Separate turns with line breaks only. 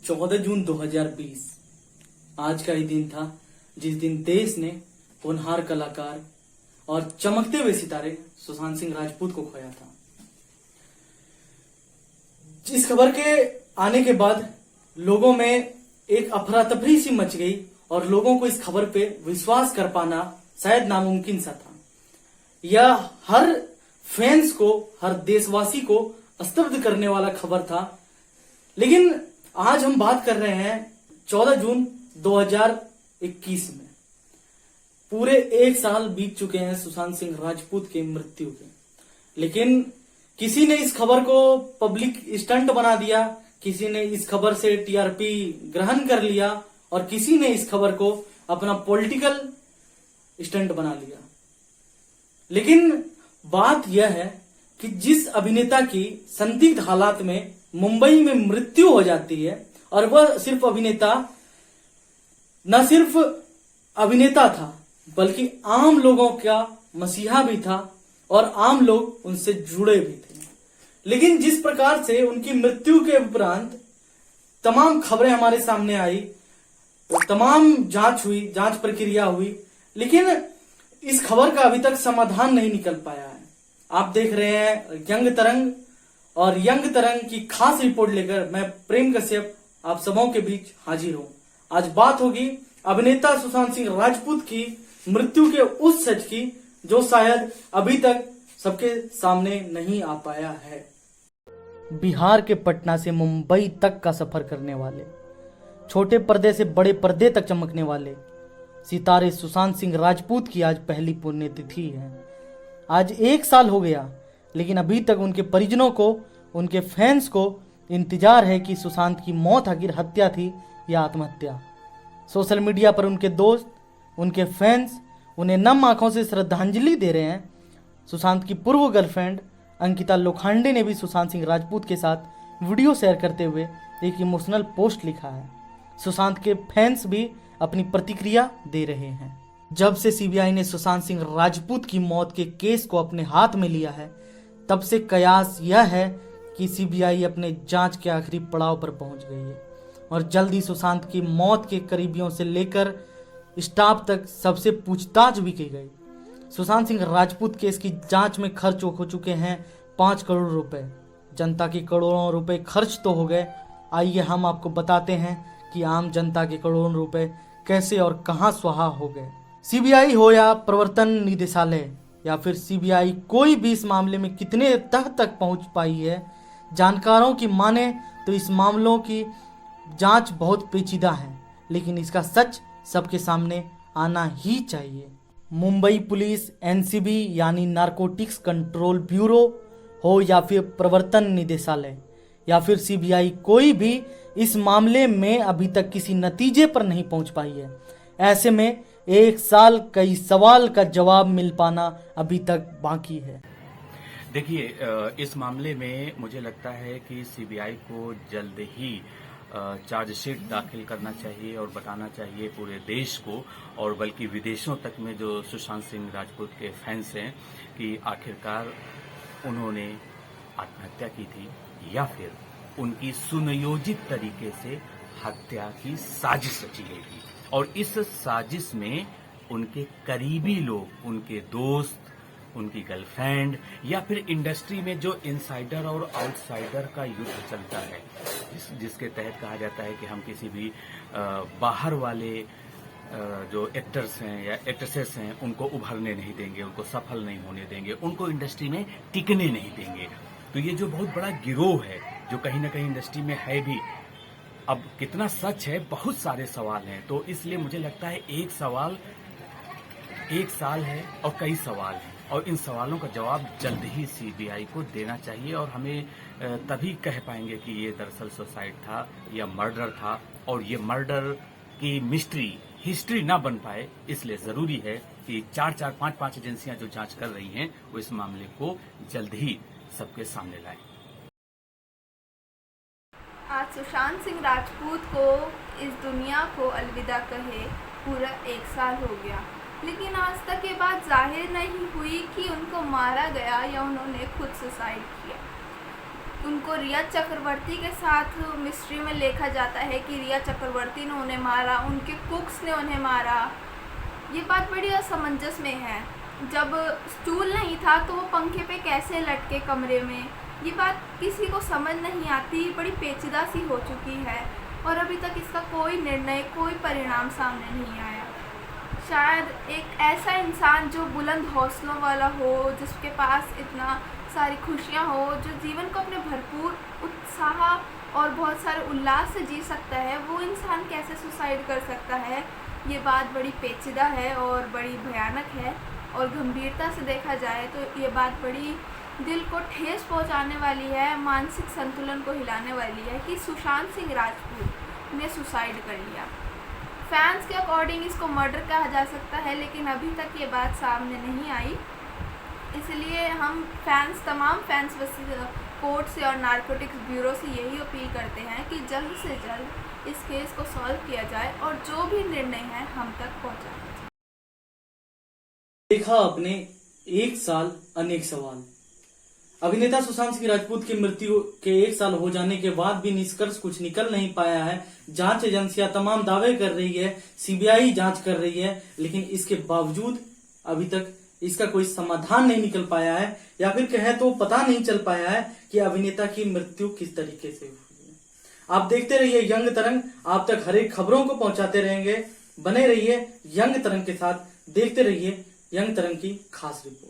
14 जून 2020 आज का ही दिन था जिस दिन देश ने होनहार कलाकार और चमकते हुए सितारे सुशांत सिंह राजपूत को खोया था। इस खबर के आने के बाद लोगों में एक अफरा तफरी सी मच गई और लोगों को इस खबर पे विश्वास कर पाना शायद नामुमकिन सा था। यह हर फैंस को, हर देशवासी को स्तब्ध करने वाला खबर था। लेकिन आज हम बात कर रहे हैं 14 जून 2021 में। पूरे एक साल बीत चुके हैं सुशांत सिंह राजपूत की मृत्यु के, लेकिन किसी ने इस खबर को पब्लिक स्टंट बना दिया, किसी ने इस खबर से टीआरपी ग्रहण कर लिया और किसी ने इस खबर को अपना पॉलिटिकल स्टंट बना लिया। लेकिन बात यह है कि जिस अभिनेता की संदिग्ध हालात में मुंबई में मृत्यु हो जाती है, और वह सिर्फ अभिनेता न सिर्फ अभिनेता था बल्कि आम लोगों का मसीहा भी था और आम लोग उनसे जुड़े भी थे। लेकिन जिस प्रकार से उनकी मृत्यु के उपरांत तमाम खबरें हमारे सामने आई, तमाम जांच हुई, जांच प्रक्रिया हुई, लेकिन इस खबर का अभी तक समाधान नहीं निकल पाया है। आप देख रहे हैं यंग तरंग, और यंग तरंग की खास रिपोर्ट लेकर मैं प्रेम कश्यप आप सबों के बीच हाजिर हूं। आज बात होगी अभिनेता सुशांत सिंह राजपूत की मृत्यु के उस सच की जो शायद अभी तक सबके सामने नहीं आ पाया है। बिहार के पटना से मुंबई तक का सफर करने वाले, छोटे पर्दे से बड़े पर्दे तक चमकने वाले सितारे सुशांत सिंह राजपूत की आज पहली पुण्यतिथि है। आज एक साल हो गया, लेकिन अभी तक उनके परिजनों को, उनके फैंस को इंतजार है कि सुशांत की मौत आखिर हत्या थी या आत्महत्या। सोशल मीडिया पर उनके दोस्त, उनके फैंस उन्हें नम आंखों से श्रद्धांजलि दे रहे हैं। सुशांत की पूर्व गर्लफ्रेंड अंकिता लोखंडे ने भी सुशांत सिंह राजपूत के साथ वीडियो शेयर करते हुए एक इमोशनल पोस्ट लिखा है। सुशांत के फैंस भी अपनी प्रतिक्रिया दे रहे हैं। जब से सीबीआई ने सुशांत सिंह राजपूत की मौत के केस को अपने हाथ में लिया है, तब से कयास यह है कि सीबीआई अपने जांच के आखिरी पड़ाव पर पहुंच गई है और जल्द ही सुशांत की मौत के करीबियों से लेकर स्टाफ तक सबसे पूछताछ भी की गई। सुशांत सिंह राजपूत केस की जांच में खर्च हो चुके हैं 5 करोड़ रुपए। जनता के करोड़ों रुपए खर्च तो हो गए, आइए हम आपको बताते हैं कि आम जनता के करोड़ों रुपए कैसे और कहां स्वाहा हो गए। सीबीआई हो या प्रवर्तन निदेशालय या फिर सीबीआई, कोई भी इस मामले में कितने तह तक पहुंच पाई है, जानकारों की माने तो इस मामलों की जांच बहुत पेचीदा है, लेकिन इसका सच सबके सामने आना ही चाहिए। मुंबई पुलिस, एनसीबी यानी नारकोटिक्स कंट्रोल ब्यूरो हो या फिर प्रवर्तन निदेशालय या फिर सीबीआई, कोई भी इस मामले में अभी तक किसी नतीजे पर नहीं पहुंच पाई है। ऐसे में एक साल कई सवाल का जवाब मिल पाना अभी तक बाकी है।
देखिए, इस मामले में मुझे लगता है कि सीबीआई को जल्द ही चार्जशीट दाखिल करना चाहिए और बताना चाहिए पूरे देश को और बल्कि विदेशों तक में जो सुशांत सिंह राजपूत के फैंस हैं कि आखिरकार उन्होंने आत्महत्या की थी या फिर उनकी सुनियोजित तरीके से हत्या की साजिश रची गई थी। और इस साजिश में उनके करीबी लोग, उनके दोस्त, उनकी गर्लफ्रेंड या फिर इंडस्ट्री में जो इनसाइडर और आउटसाइडर का युद्ध चलता है, जिसके तहत कहा जाता है कि हम किसी भी बाहर वाले जो एक्टर्स हैं या एक्ट्रेसेस हैं उनको उभरने नहीं देंगे, उनको सफल नहीं होने देंगे, उनको इंडस्ट्री में टिकने नहीं देंगे। तो ये जो बहुत बड़ा गिरोह है जो कहीं ना कहीं इंडस्ट्री में है भी, अब कितना सच है, बहुत सारे सवाल हैं। तो इसलिए मुझे लगता है एक सवाल, एक साल है और कई सवाल हैं और इन सवालों का जवाब जल्द ही सीबीआई को देना चाहिए और हमें तभी कह पाएंगे कि ये दरअसल सुसाइड था या मर्डर था। और ये मर्डर की मिस्ट्री हिस्ट्री ना बन पाए, इसलिए जरूरी है कि 4-4, 5-5 एजेंसियां जो जांच कर रही हैं वो इस मामले को जल्द ही सबके सामने लाएं।
आज सुशांत सिंह राजपूत को इस दुनिया को अलविदा कहे पूरा एक साल हो गया, लेकिन आज तक ये बात जाहिर नहीं हुई कि उनको मारा गया या उन्होंने खुद सुसाइड किया। उनको रिया चक्रवर्ती के साथ मिस्ट्री में लिखा जाता है कि रिया चक्रवर्ती ने उन्हें मारा, उनके कुक्स ने उन्हें मारा। ये बात बड़ी असमंजस में है। जब स्टूल नहीं था तो वो पंखे पे कैसे लटके कमरे में, ये बात किसी को समझ नहीं आती, बड़ी पेचीदा सी हो चुकी है और अभी तक इसका कोई निर्णय, कोई परिणाम सामने नहीं आया। शायद एक ऐसा इंसान जो बुलंद हौसलों वाला हो, जिसके पास इतना सारी खुशियाँ हो, जो जीवन को अपने भरपूर उत्साह और बहुत सारे उल्लास से जी सकता है, वो इंसान कैसे सुसाइड कर सकता है। ये बात बड़ी पेचीदा है और बड़ी भयानक है और गंभीरता से देखा जाए तो ये बात बड़ी दिल को ठेस पहुंचाने वाली है, मानसिक संतुलन को हिलाने वाली है कि सुशांत सिंह राजपूत ने सुसाइड कर लिया। फैंस के अकॉर्डिंग इसको मर्डर कहा जा सकता है, लेकिन अभी तक ये बात सामने नहीं आई। इसलिए हम तमाम फैंस कोर्ट से और नारकोटिक्स ब्यूरो से यही अपील करते हैं कि जल्द से जल्द इस केस को सॉल्व किया जाए और जो भी निर्णय है हम तक पहुंचाया जाए।
देखा आपने, एक साल अनेक सवाल। अभिनेता सुशांत सिंह राजपूत की मृत्यु के 1 साल हो जाने के बाद भी निष्कर्ष कुछ निकल नहीं पाया है। जांच एजेंसियां तमाम दावे कर रही है, सीबीआई जांच कर रही है, लेकिन इसके बावजूद अभी तक इसका कोई समाधान नहीं निकल पाया है, या फिर कहें तो पता नहीं चल पाया है कि अभिनेता की मृत्यु किस तरीके से हुई है। आप देखते रहिए यंग तरंग, आप तक हर एक खबरों को पहुंचाते रहेंगे। बने रहिए यंग तरंग के साथ, देखते रहिए यंग तरंग की खास रिपोर्ट।